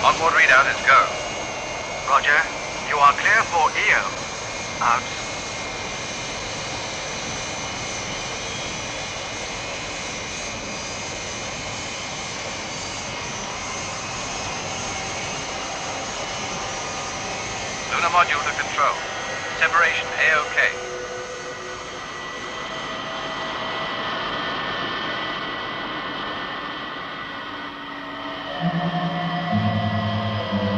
Onboard readout is go. Roger. You are clear for EO. Out. Lunar module to control. Separation A-OK.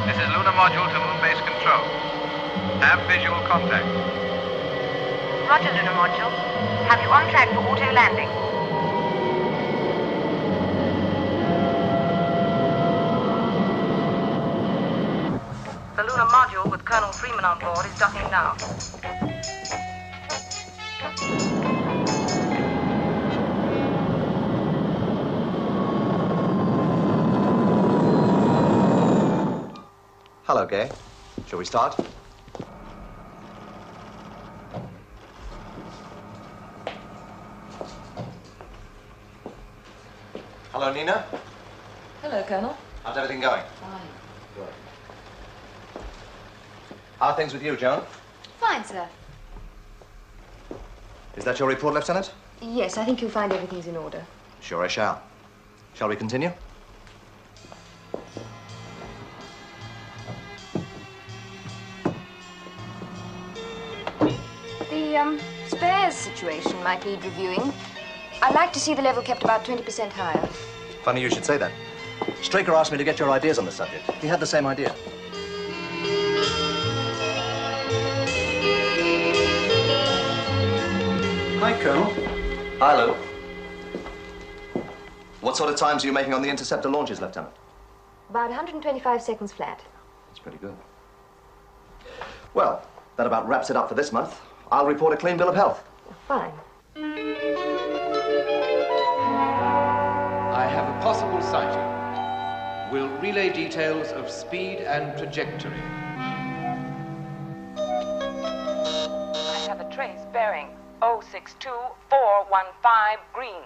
This is lunar module to moon base control. Have visual contact. Roger, lunar module. Have you on track for auto landing? The lunar module with Colonel Freeman on board is docking now. Hello, Gay. Shall we start? Hello, Nina. Hello, Colonel. How's everything going? Fine. Good. How are things with you, Joan? Fine, sir. Is that your report, Lieutenant? Yes, I think you'll find everything's in order. Sure I shall. Shall we continue? The, spares situation might need reviewing. I'd like to see the level kept about 20% higher. Funny you should say that. Straker asked me to get your ideas on the subject. He had the same idea. Hi, Colonel. Hi, Lou. What sort of times are you making on the interceptor launches, Lieutenant? About 125 seconds flat. That's pretty good. Well, that about wraps it up for this month. I'll report a clean bill of health. Fine. I have a possible sighting. Will relay details of speed and trajectory. I have a trace bearing 062415 green.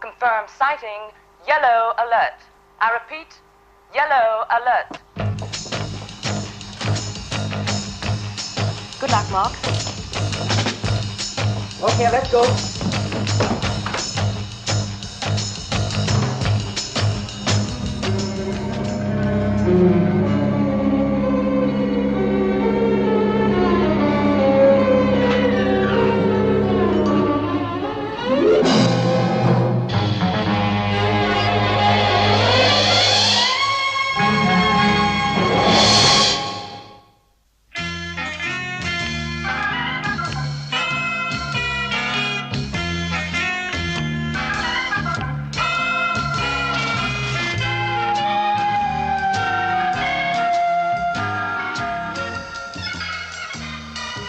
Confirmed sighting, yellow alert. I repeat, yellow alert. Good luck, Mark. Okay, let's go.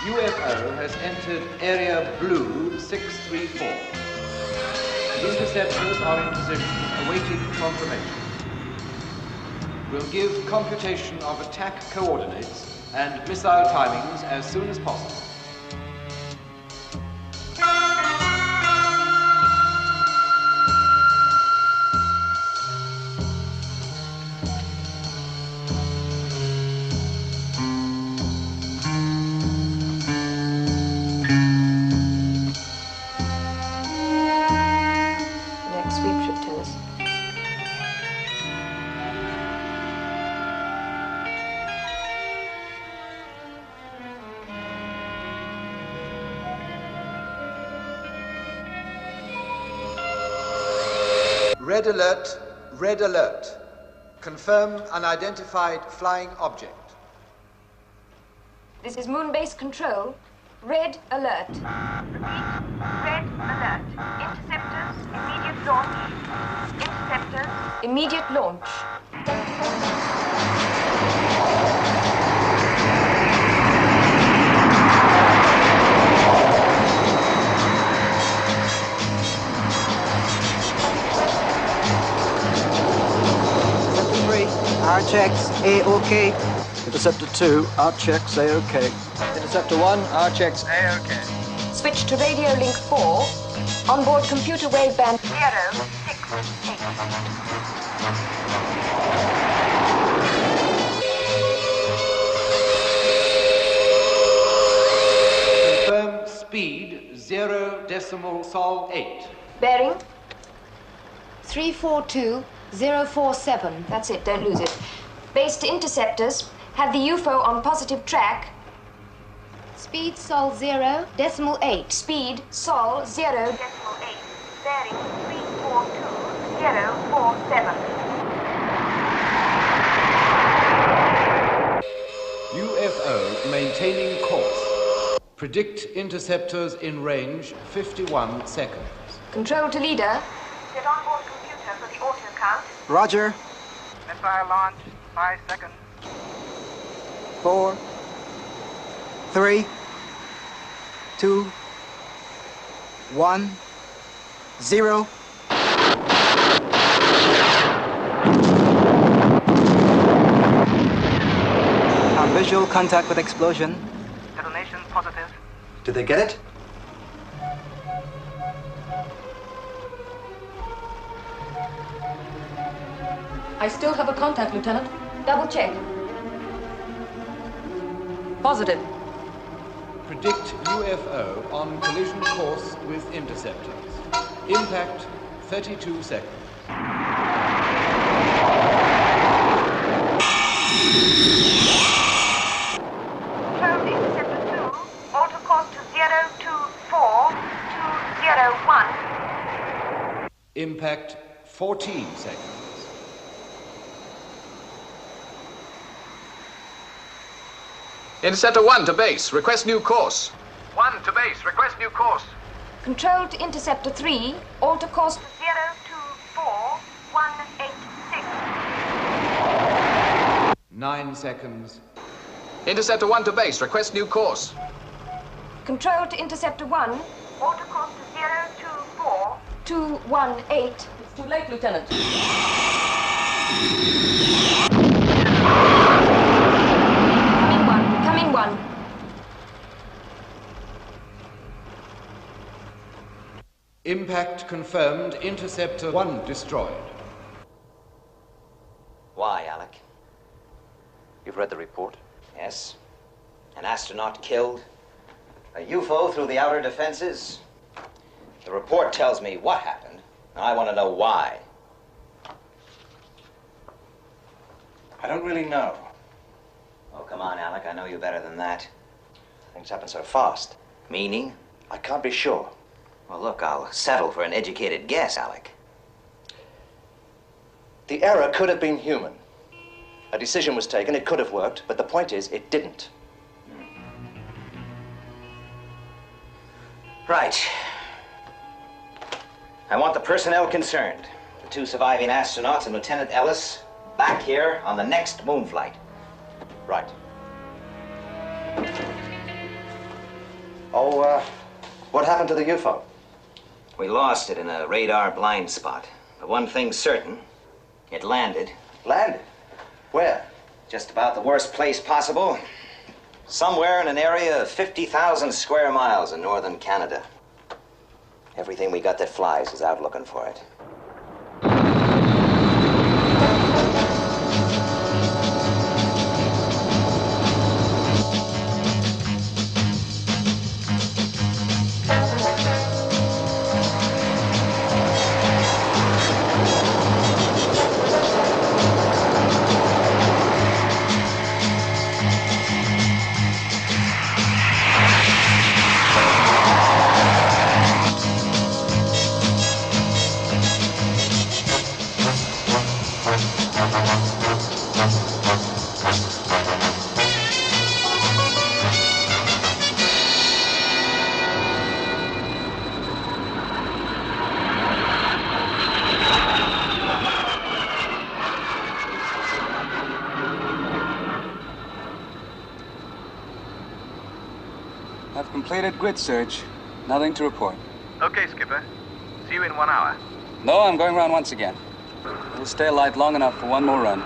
UFO has entered area blue 634. Interceptors are in position, awaiting confirmation. We'll give computation of attack coordinates and missile timings as soon as possible. Next sweep should tell us. Red alert, red alert. Confirm unidentified flying object. This is moon base control. Red alert. Red alert. Interceptors, immediate launch. Interceptors. Immediate launch. Our checks A-OK. Interceptor 2, our checks A-OK. Interceptor 1, our checks A-OK. Switch to radio link 4. Onboard computer waveband 068. 0.8. Bearing 342047. That's it, don't lose it. Base to interceptors. Have the UFO on positive track. Speed Sol 0.8. Speed Sol 0.8. Bearing 342047. UFO maintaining course. Predict interceptors in range 51 seconds. Control to leader. Set onboard computer for the auto count. Roger. Missile launch, 5 seconds. 4, 3, 2, 1, 0. Visual contact with explosion. Detonation positive. Did they get it? I still have a contact, Lieutenant. Double check. Positive. Predict UFO on collision course with interceptors. Impact 32 seconds. Control interceptor 2. Auto course to 024201. Impact 14 seconds. Interceptor 1 to base. Request new course. 1 to base, request new course. Control to interceptor 3. Auto course to 024186. 9 seconds. Interceptor 1 to base. Request new course. Control to interceptor 1. Auto course to 024218. It's too late, Lieutenant. Coming one. Impact confirmed. Interceptor 1 destroyed. Why, Alec? You've read the report? Yes. An astronaut killed. A UFO through the outer defenses. The report tells me what happened. I want to know why. I don't really know. Oh, come on, Alec. I know you better than that. Things happen so fast. Meaning? I can't be sure. Well, look, I'll settle for an educated guess, Alec. The error could have been human. A decision was taken, it could have worked, but the point is, it didn't. Right. I want the personnel concerned, the 2 surviving astronauts and Lieutenant Ellis, back here on the next moon flight. Right. Oh, what happened to the UFO? We lost it in a radar blind spot. But one thing's certain, it landed. Landed? Where? Just about the worst place possible. Somewhere in an area of 50,000 square miles in northern Canada. Everything we got that flies is out looking for it. I've completed grid search. Nothing to report. Okay, Skipper. See you in 1 hour. No, I'm going around once again. We'll stay alight long enough for one more run.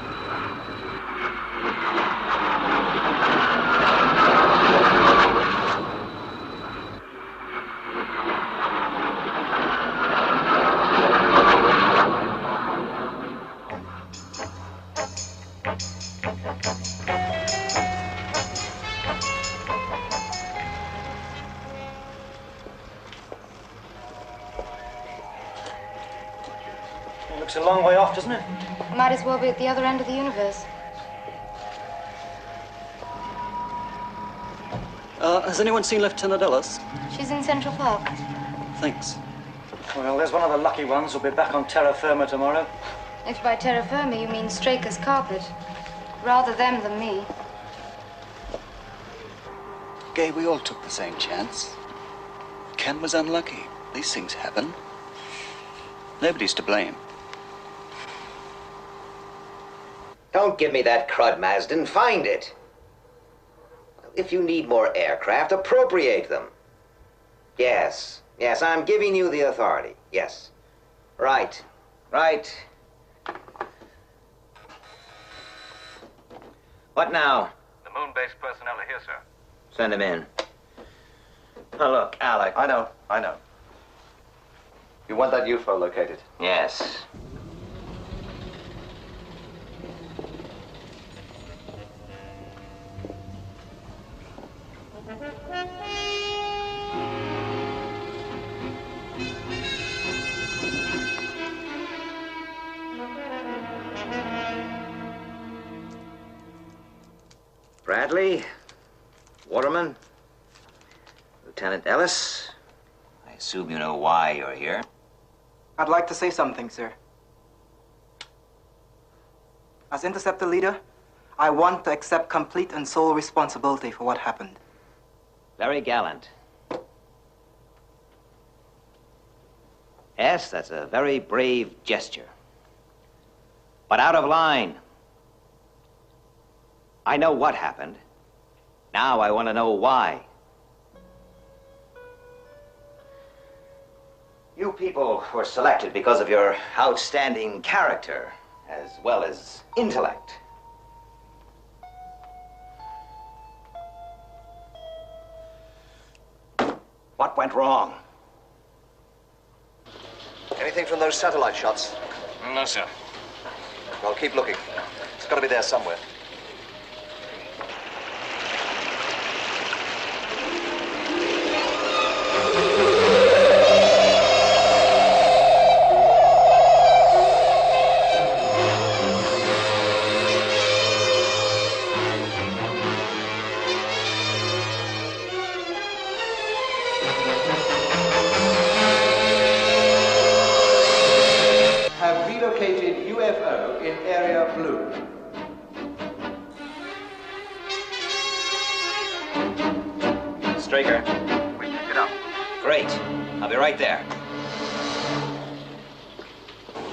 a long way off, doesn't it? Might as well be at the other end of the universe. Has anyone seen Lieutenant Ellis? She's in Central Park. Thanks. Well, there's one of the lucky ones who'll be back on terra firma tomorrow. If by terra firma you mean Straker's carpet. Rather them than me. Gay, we all took the same chance. Ken was unlucky. These things happen. Nobody's to blame. Don't give me that crud, Marsden. Find it. If you need more aircraft, appropriate them. Yes, I'm giving you the authority. Yes. Right. What now? The moon-based personnel are here, sir. Send them in. Now look, Alec. I know. You want that UFO located? Yes. Bradley, Waterman, Lieutenant Ellis, I assume you know why you're here. I'd like to say something, sir. As Interceptor leader, I want to accept complete and sole responsibility for what happened. Very gallant. Yes, that's a very brave gesture. But out of line. I know what happened. Now I want to know why. You people were selected because of your outstanding character, as well as intellect. What went wrong? Anything from those satellite shots? No, sir. Well, keep looking. It's got to be there somewhere. Have relocated UFO in area blue. Straker. We picked it up. Great. I'll be right there.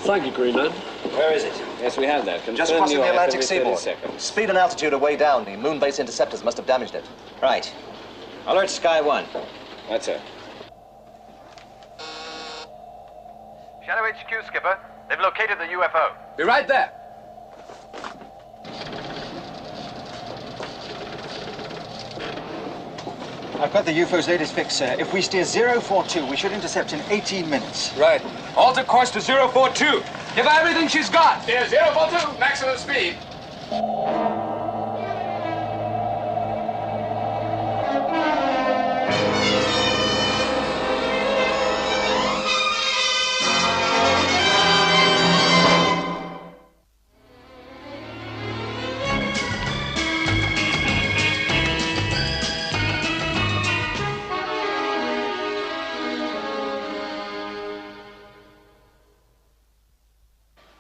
Thank you, Greenman. Where is it? Yes, we have that. Just Confirm crossing you the are Atlantic every 30 seaboard. seconds. Speed and altitude are way down. The moon-based interceptors must have damaged it. Right. Alert Sky 1. That's it. Shadow HQ, Skipper. They've located the UFO. Be right there. I've got the UFO's latest fix, sir. If we steer 042, we should intercept in 18 minutes. Right. Alter course to 042. Give her everything she's got. Steer 042, maximum speed.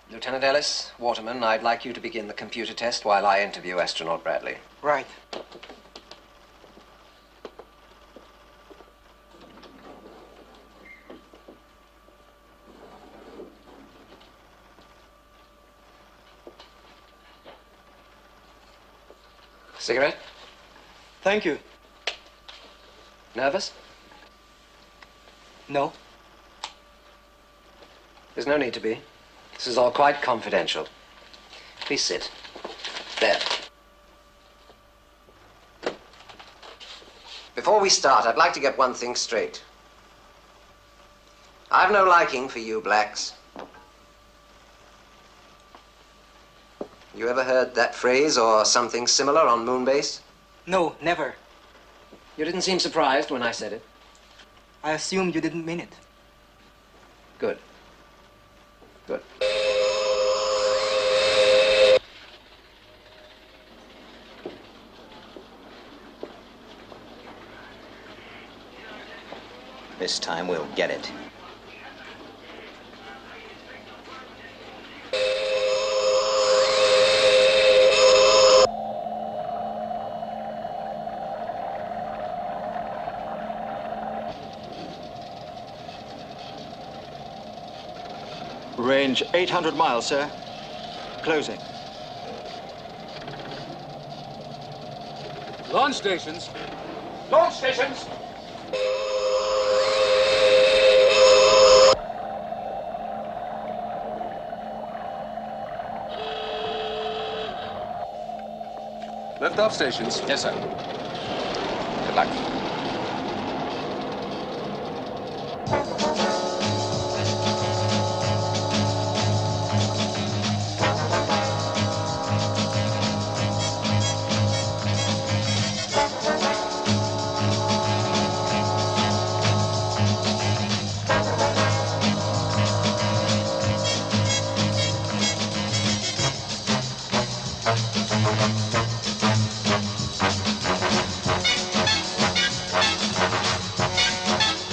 Lieutenant Ellis, Waterman, I'd like you to begin the computer test while I interview astronaut Bradley. Right. Cigarette? Thank you. Nervous? No. There's no need to be. This is all quite confidential. Please sit. There. Before we start, I'd like to get one thing straight. I've no liking for you blacks. You ever heard that phrase or something similar on Moonbase? No, never. You didn't seem surprised when I said it. I assumed you didn't mean it. Good. Good. This time we'll get it. Range 800 miles, sir. Closing. Launch stations. Launch stations. Lift-off stations. Yes, sir. Good luck.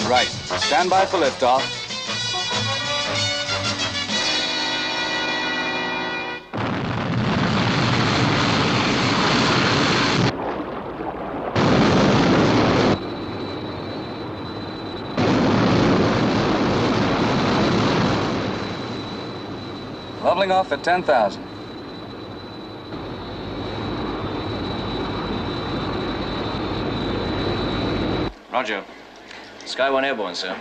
Right. Stand by for liftoff. Leveling off at 10,000. Roger. Sky 1 airborne, sir.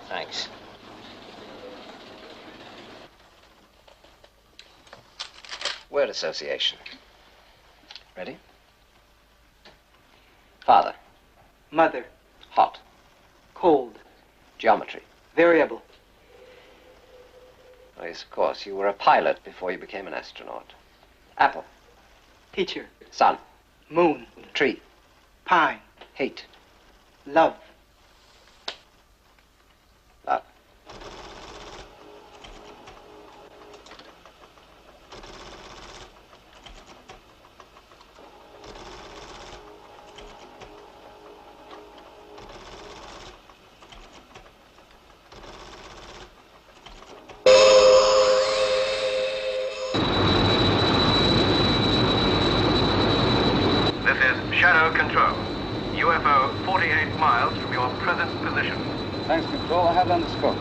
Thanks. Word association. Ready? Father. Mother. Hot. Cold. Geometry. Variable. Oh, yes, of course. You were a pilot before you became an astronaut. Apple. Teacher. Sun. Moon. Tree. Pine. Hate. Love. Love. This is Shadow Control. UFO 48 miles from your present position. Thanks, Control. I have it under scope.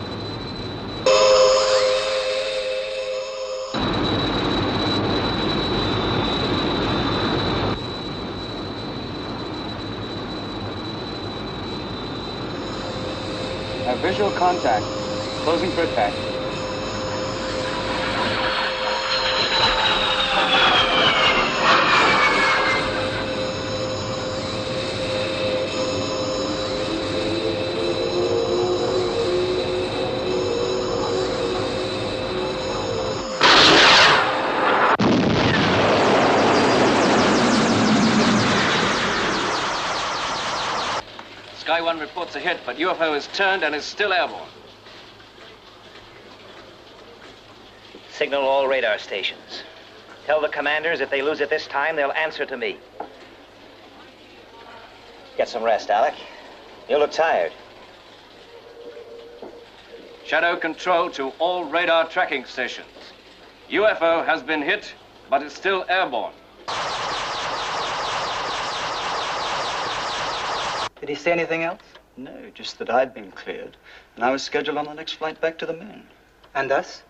Have visual contact. Closing for attack. Sky 1 reports a hit, but UFO is turned and is still airborne. Signal all radar stations. Tell the commanders if they lose it this time, they'll answer to me. Get some rest, Alec. You look tired. Shadow Control to all radar tracking stations. UFO has been hit, but is still airborne. Did he say anything else? No, just that I'd been cleared, and I was scheduled on the next flight back to the moon. And us?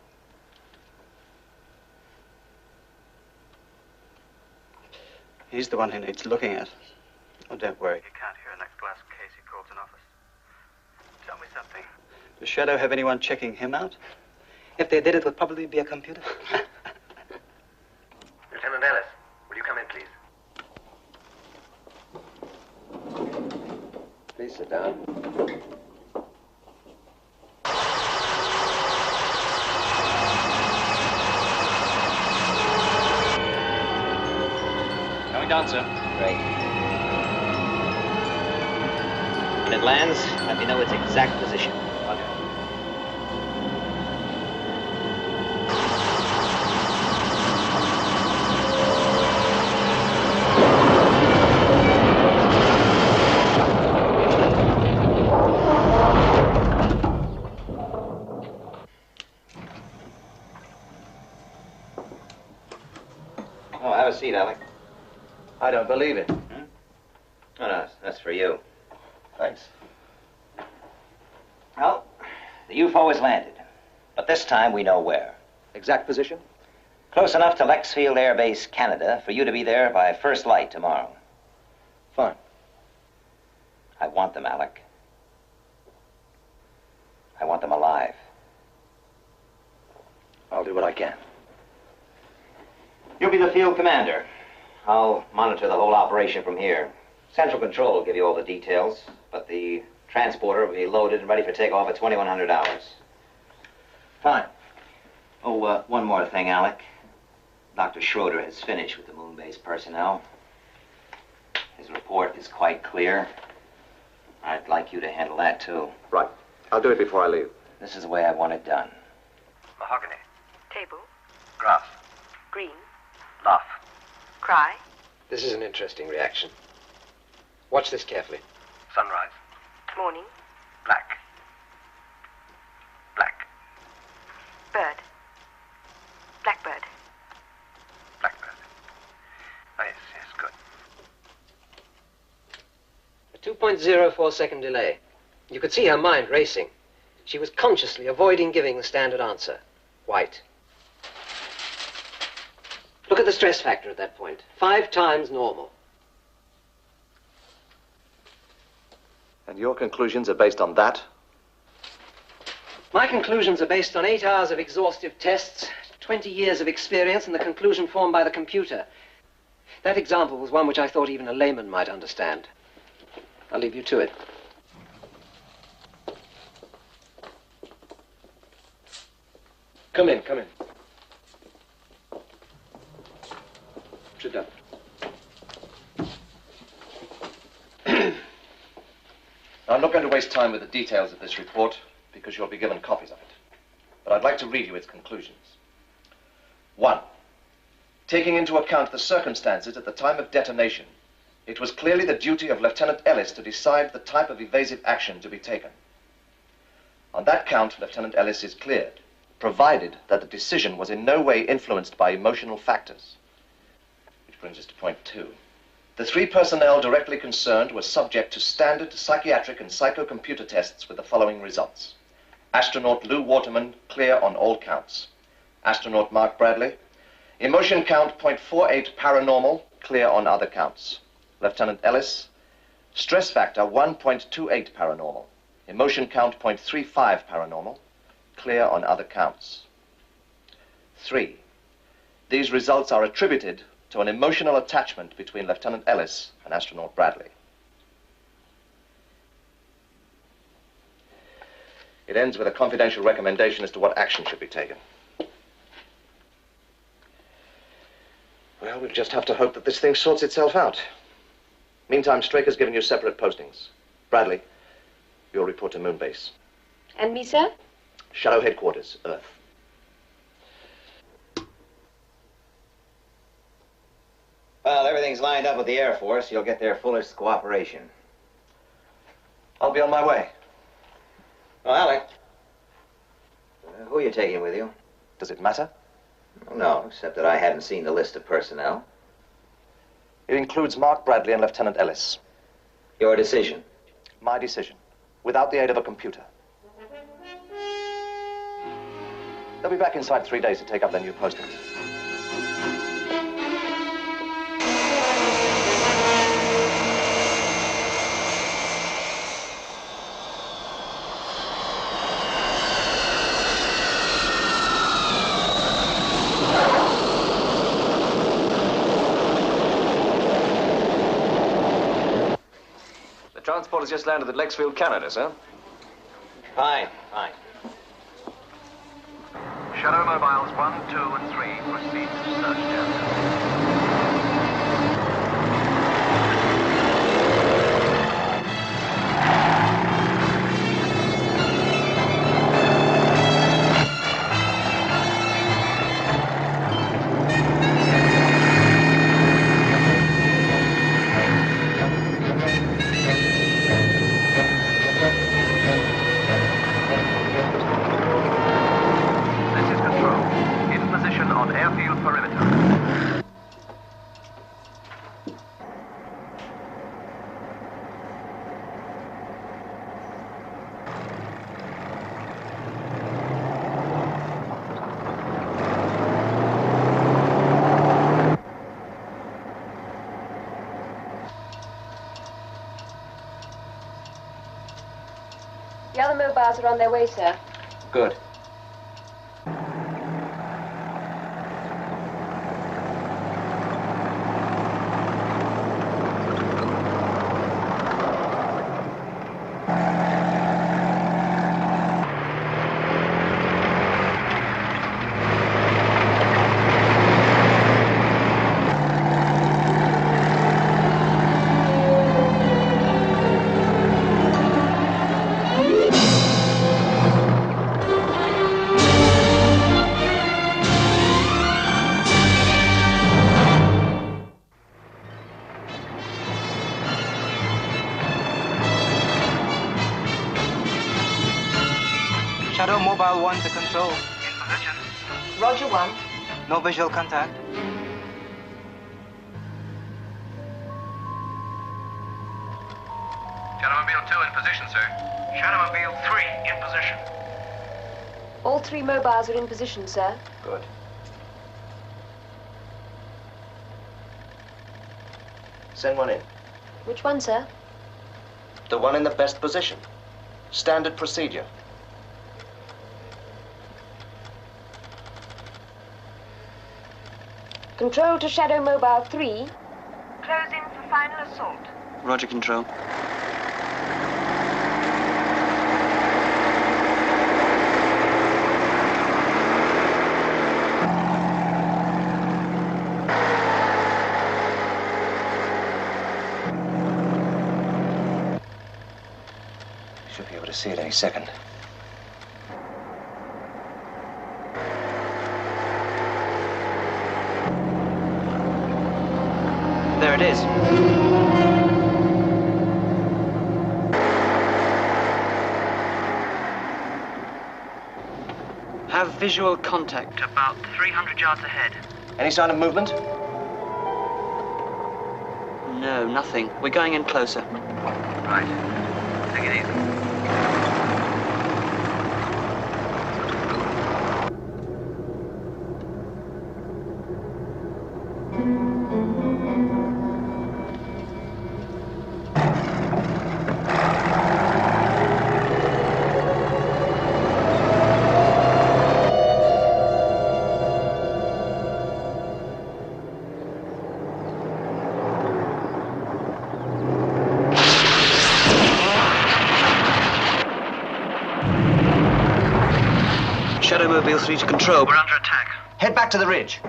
He's the one who needs looking at. Oh, don't worry. You can't hear a next glass case he calls an office. Tell me something. Does Shadow have anyone checking him out? If they did, it would probably be a computer. Lieutenant Ellis, will you come in, please? Please sit down. Coming down, sir. Great. When it lands, let me know its exact position. Roger. Oh, have a seat, Alec. I don't believe it. Oh, no, that's for you. Thanks. Well, the UFO has landed, but this time we know where. Exact position? Close enough to Lexfield Air Base, Canada, for you to be there by first light tomorrow. Fine. I want them, Alec. I want them alive. I'll do what I can. You'll be the field commander. I'll monitor the whole operation from here. Central Control will give you all the details, but the transporter will be loaded and ready for takeoff at 2100 hours. Fine. Oh, one more thing, Alec. Dr. Schroeder has finished with the moon base personnel. His report is quite clear. I'd like you to handle that, too. Right. I'll do it before I leave. This is the way I want it done. Mahogany. Table. Grass. Green. Laugh. Cry. This is an interesting reaction. Watch this carefully. Sunrise. Morning. Black. Black. Bird. Blackbird. Blackbird. Oh, yes, yes, good. A 2.04-second delay. You could see her mind racing. She was consciously avoiding giving the standard answer. White. Look at the stress factor at that point. 5 times normal. And your conclusions are based on that? My conclusions are based on 8 hours of exhaustive tests, 20 years of experience, and the conclusion formed by the computer. That example was one which I thought even a layman might understand. I'll leave you to it. Come in, come in. Sit down. I'm not going to waste time with the details of this report because you'll be given copies of it. But I'd like to read you its conclusions. 1. Taking into account the circumstances at the time of detonation, it was clearly the duty of Lieutenant Ellis to decide the type of evasive action to be taken. On that count, Lieutenant Ellis is cleared, provided that the decision was in no way influenced by emotional factors. Which brings us to point 2. The 3 personnel directly concerned were subject to standard psychiatric and psychocomputer tests with the following results. Astronaut Lou Waterman, clear on all counts. Astronaut Mark Bradley, emotion count 0.48 paranormal, clear on other counts. Lieutenant Ellis, stress factor 1.28 paranormal. Emotion count 0.35 paranormal, clear on other counts. 3. These results are attributed to an emotional attachment between Lieutenant Ellis and Astronaut Bradley. It ends with a confidential recommendation as to what action should be taken. Well, we'll just have to hope that this thing sorts itself out. Meantime, Straker's given you separate postings. Bradley, you'll report to Moonbase. And me, sir? Shadow Headquarters, Earth. Well, everything's lined up with the Air Force. You'll get their fullest cooperation. I'll be on my way. Well, Alec, who are you taking with you? Does it matter? No, except that I hadn't seen the list of personnel. It includes Mark Bradley and Lieutenant Ellis. Your decision? My decision, without the aid of a computer. They'll be back inside 3 days to take up their new postings. The transport has just landed at Lexfield, Canada, sir. Fine, fine. Shadow mobiles 1, 2, and 3 proceed to search area. mobiles are on their way, sir. Good. Shadow Mobile 1 to control. In position. Roger 1. No visual contact. Shadowmobile 2 in position, sir. Shadowmobile 3 in position. All 3 mobiles are in position, sir. Good. Send one in. Which one, sir? The one in the best position. Standard procedure. Control to Shadow Mobile 3. Close in for final assault. Roger, Control. Should be able to see it any second. There it is. Have visual contact. About 300 yards ahead. Any sign of movement? No, nothing. We're going in closer. Right. Take it easy. Shadowmobile 3 to control. We're under attack. Head back to the ridge.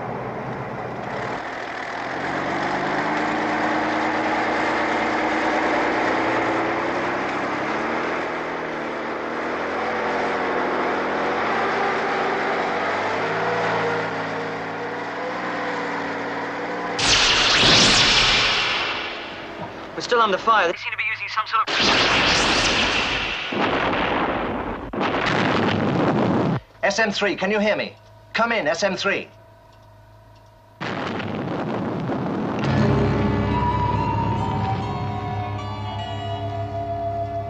We're still under fire. They seem to be using some sort of... SM3, can you hear me? Come in, SM3.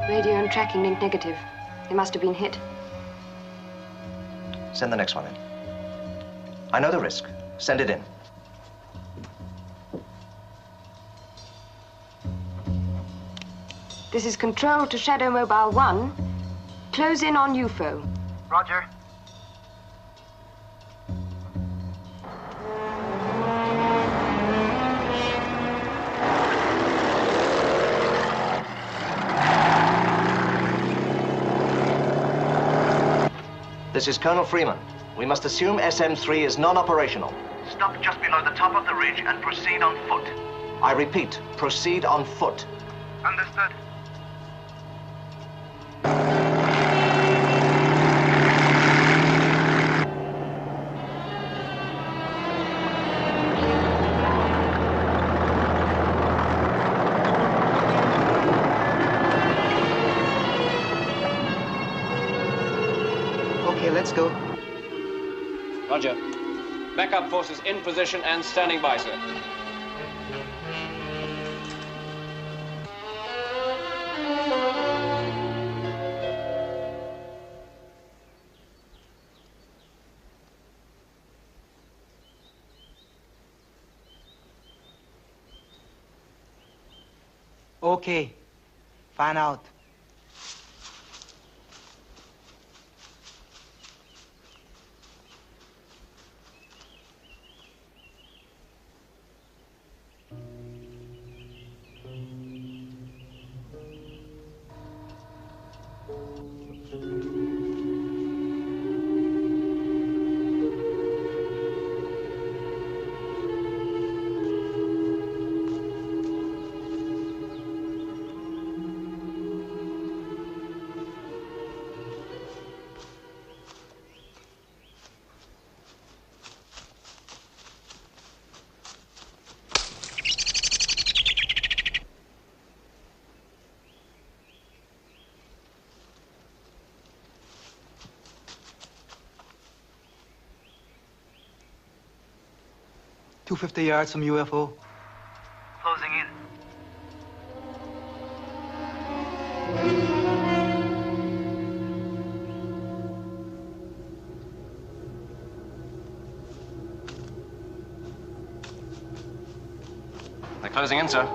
Radio and tracking link negative. They must have been hit. Send the next one in. I know the risk. Send it in. This is Control to Shadow Mobile 1. Close in on UFO. Roger. This is Colonel Freeman. We must assume SM3 is non-operational. Stop just below the top of the ridge and proceed on foot. I repeat, proceed on foot. Understood. Okay, let's go. Roger. Backup forces in position and standing by, sir. Okay. Fan out. 250 yards from UFO. Closing in. They're closing in, sir.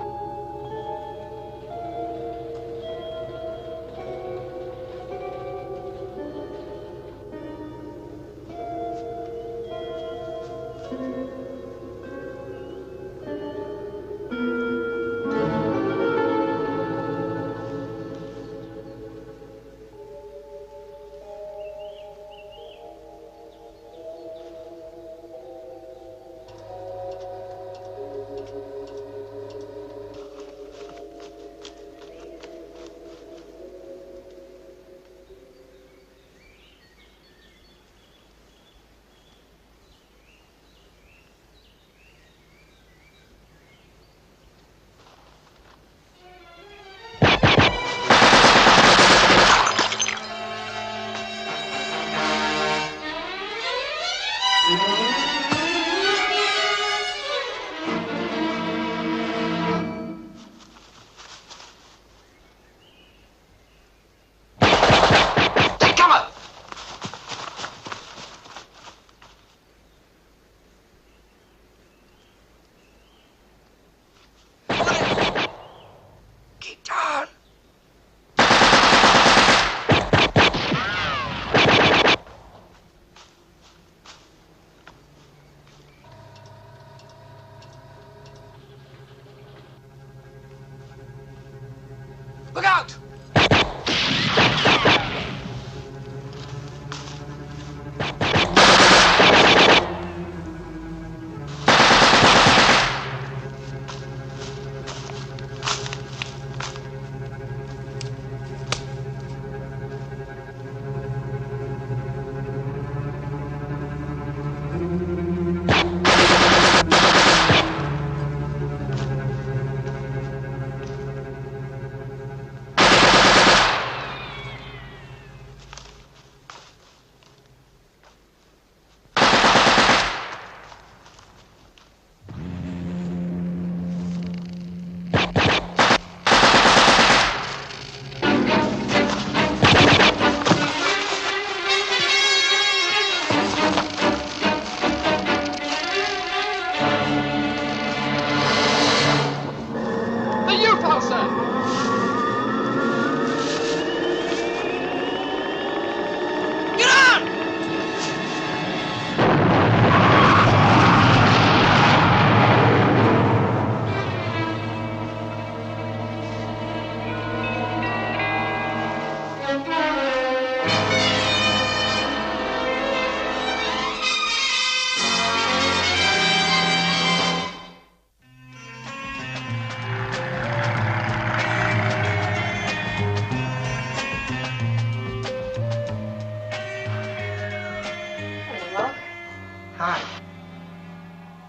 Look out!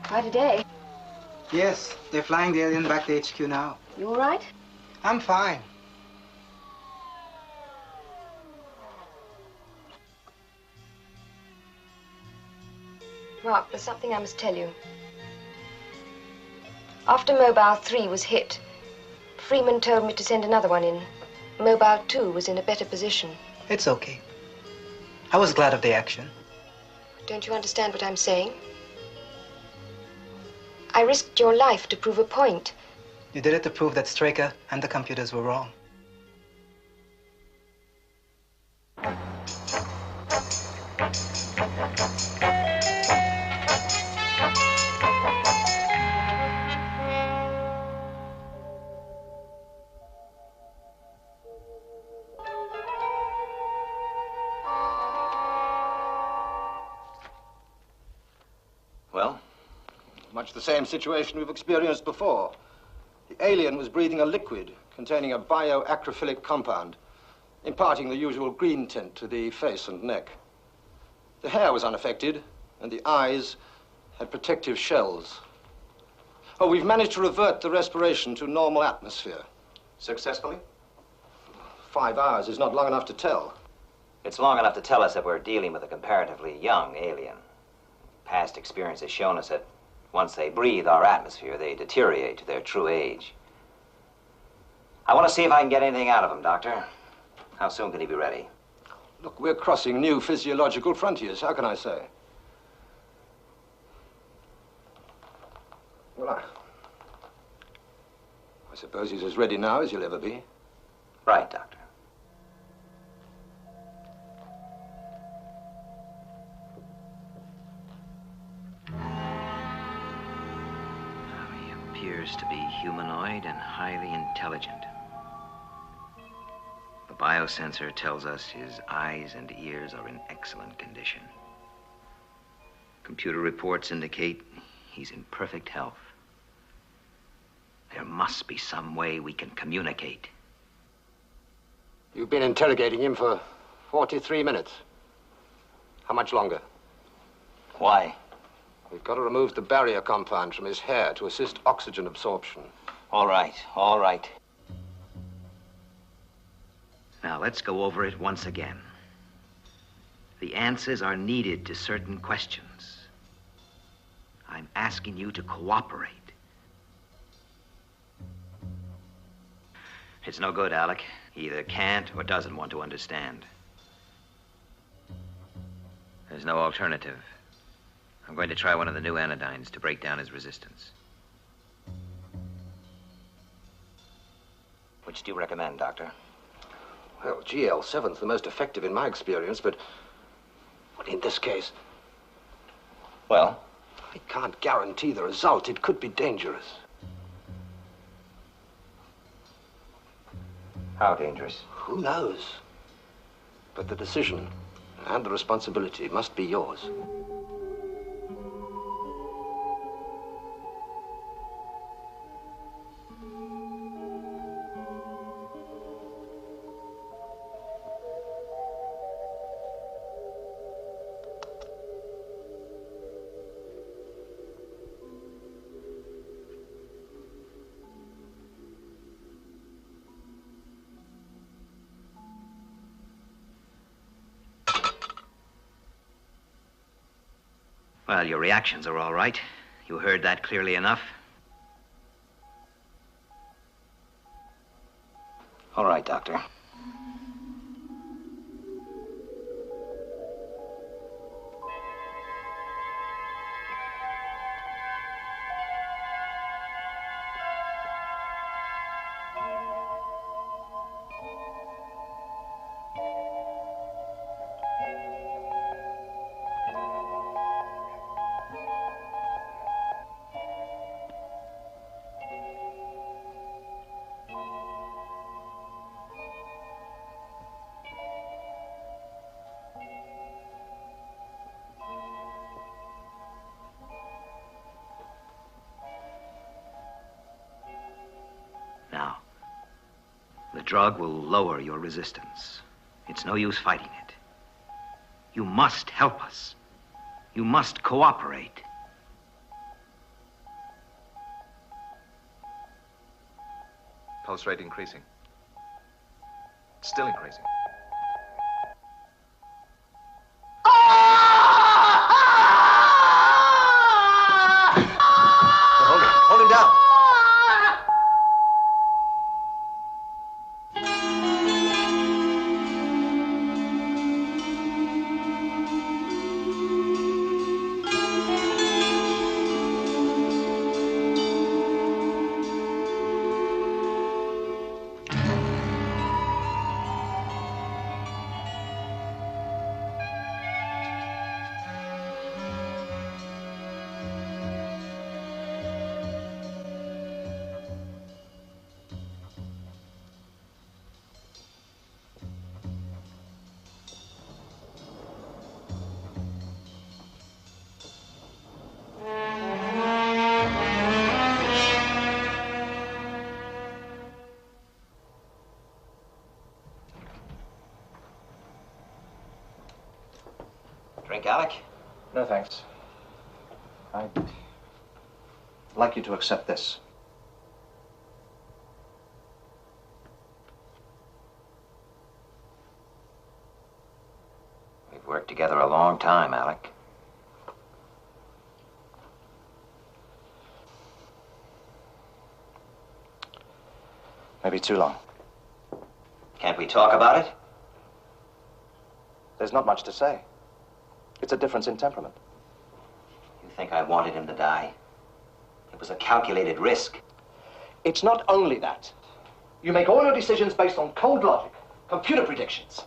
Quite a day. Yes, they're flying the alien back to HQ now. You all right? I'm fine. Mark, there's something I must tell you. After Mobile 3 was hit, Freeman told me to send another one in. Mobile 2 was in a better position. It's okay. I was glad of the action. Don't you understand what I'm saying? I risked your life to prove a point. You did it to prove that Straker and the computers were wrong. Well? Much the same situation we've experienced before. The alien was breathing a liquid containing a bioacrophilic compound, imparting the usual green tint to the face and neck. The hair was unaffected, and the eyes had protective shells. Oh, we've managed to revert the respiration to normal atmosphere. Successfully? 5 hours is not long enough to tell. It's long enough to tell us that we're dealing with a comparatively young alien. Past experience has shown us that Once they breathe our atmosphere, they deteriorate to their true age. I want to see if I can get anything out of him, Doctor. How soon can he be ready? Look, we're crossing new physiological frontiers. How can I say? Well, I suppose he's as ready now as he'll ever be. Right, Doctor. He appears to be humanoid and highly intelligent. The biosensor tells us his eyes and ears are in excellent condition. Computer reports indicate he's in perfect health. There must be some way we can communicate. You've been interrogating him for 43 minutes. How much longer? Why? We've got to remove the barrier compound from his hair to assist oxygen absorption. All right, all right. Now, let's go over it once again. The answers are needed to certain questions. I'm asking you to cooperate. It's no good, Alec. He either can't or doesn't want to understand. There's no alternative. I'm going to try one of the new anodynes to break down his resistance. Which do you recommend, Doctor? Well, GL7's the most effective in my experience, but in this case... Well? I can't guarantee the result. It could be dangerous. How dangerous? Who knows? But the decision and the responsibility must be yours. Well, your reactions are all right. You heard that clearly enough. All right, Doctor. Now, the drug will lower your resistance. It's no use fighting it. You must help us. You must cooperate. Pulse rate increasing. Still increasing. Hold him down. Drink, Alec? No, thanks. I'd like you to accept this. We've worked together a long time, Alec. Maybe too long. Can't we talk about it? There's not much to say. It's a difference in temperament. You think I wanted him to die? It was a calculated risk. It's not only that. You make all your decisions based on cold logic, computer predictions.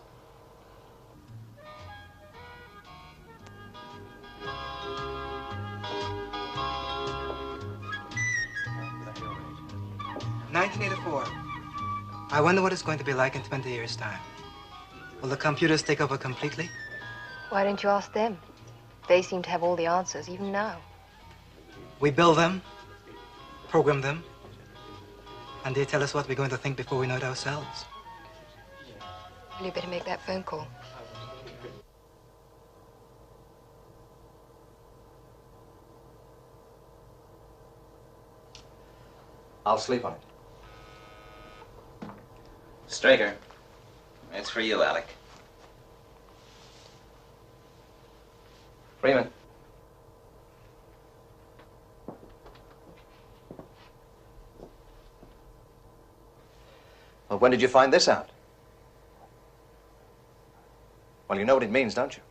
"1984. I wonder what it's going to be like in 20 years' time. Will the computers take over completely? Why don't you ask them? They seem to have all the answers, even now. We build them, program them, and they tell us what we're going to think before we know it ourselves. Well, you better make that phone call. I'll sleep on it. Straker, it's for you, Alec. Freeman. Well, when did you find this out? Well, you know what it means, don't you?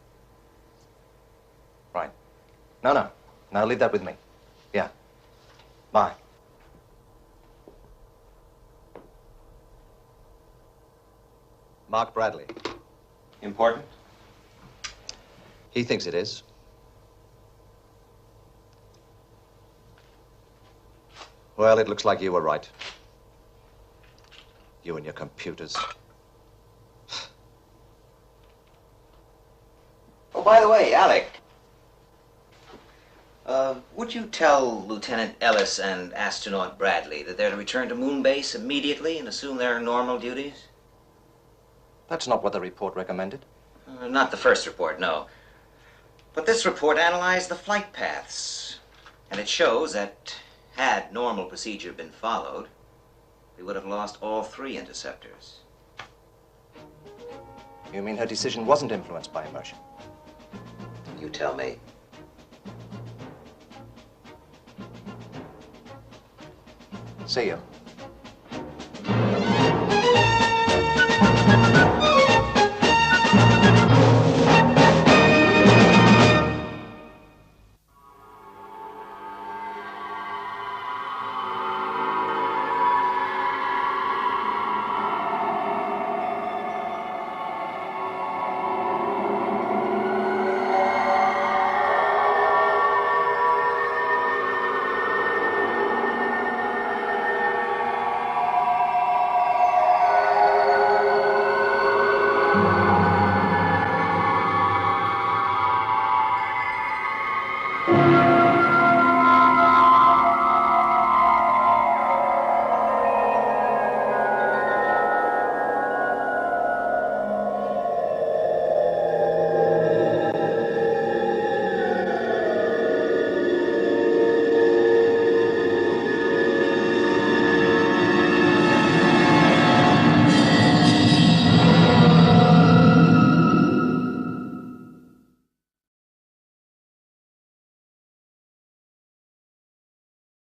Right. No. Now leave that with me. Yeah. Bye. Mark Bradley. Important? He thinks it is. Well, it looks like you were right. You and your computers. Oh, by the way, Alec. Would you tell Lieutenant Ellis and astronaut Bradley that they're to return to Moon Base immediately and assume their normal duties? That's not what the report recommended. Not the first report, no. But this report analyzed the flight paths. And it shows that had normal procedure been followed, we would have lost all 3 interceptors. You mean her decision wasn't influenced by emotion? You tell me. See you.